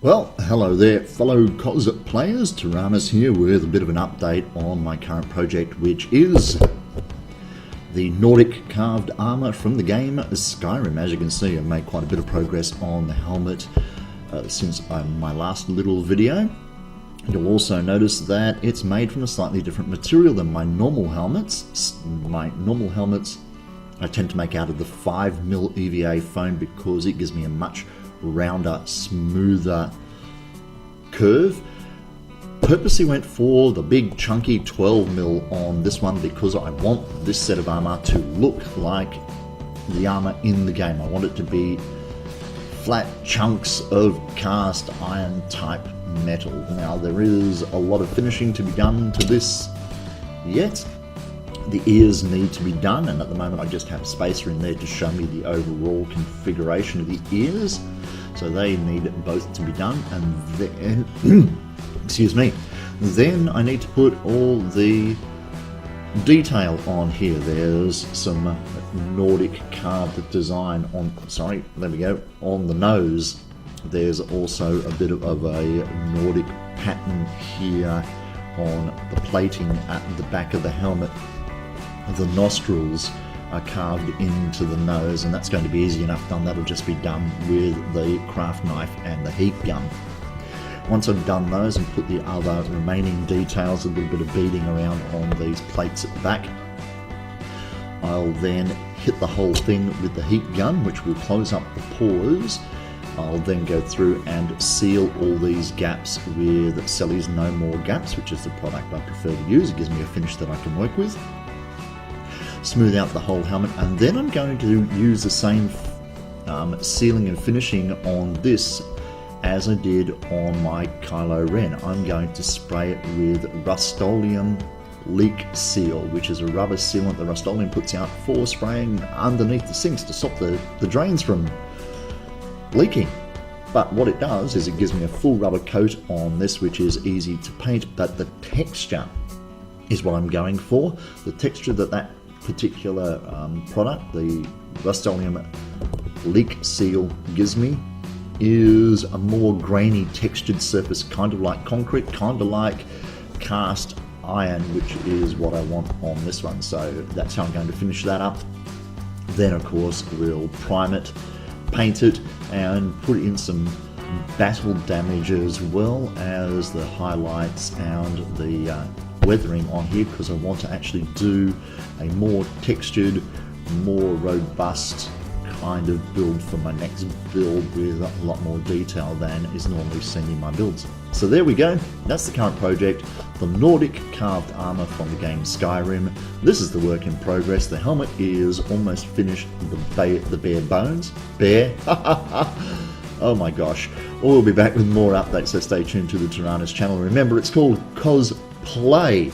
Well, hello there fellow cosplayers, Tyrannus here with a bit of an update on my current project, which is the Nordic carved armour from the game Skyrim. As you can see, I've made quite a bit of progress on the helmet since my last little video. You'll also notice that it's made from a slightly different material than my normal helmets. My normal helmets I tend to make out of the 5mm EVA foam because it gives me a much rounder, smoother curve. Purposely went for the big chunky 12mm on this one because I want this set of armor to look like the armor in the game. I want it to be flat chunks of cast iron type metal. Now there is a lot of finishing to be done to this yet. The ears need to be done, and at the moment I just have a spacer in there to show me the overall configuration of the ears. So they need both to be done, and then, excuse me, then I need to put all the detail on here. There's some Nordic carved design on, on the nose. There's also a bit of a Nordic pattern here on the plating at the back of the helmet. The nostrils are carved into the nose, and that's going to be easy enough done. That'll just be done with the craft knife and the heat gun. Once I've done those and put the other remaining details, a little bit of beading around on these plates at the back, I'll then hit the whole thing with the heat gun, which will close up the pores. I'll then go through and seal all these gaps with Selly's No More Gaps, which is the product I prefer to use. It gives me a finish that I can work with. Smooth out the whole helmet, and then I'm going to use the same sealing and finishing on this as I did on my Kylo Ren. I'm going to spray it with Rust-Oleum Leak Seal, which is a rubber sealant that Rust-Oleum puts out for spraying underneath the sinks to stop the drains from leaking. But what it does is it gives me a full rubber coat on this, which is easy to paint, but the texture is what I'm going for. The texture that particular product, the Rust-Oleum Leak Seal, gives me is a more grainy textured surface, kind of like concrete, kind of like cast iron, which is what I want on this one. So that's how I'm going to finish that up. Then of course we'll prime it, paint it, and put in some battle damage as well as the highlights and the weathering on here, because I want to actually do a more textured, more robust kind of build for my next build with a lot more detail than is normally seen in my builds. So there we go, that's the current project, the Nordic carved armor from the game Skyrim. This is the work in progress. The helmet is almost finished, the bare bones. Oh my gosh. We'll be back with more updates, so stay tuned to the Tyrannus channel. Remember, it's called Cosplay,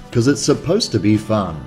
because it's supposed to be fun.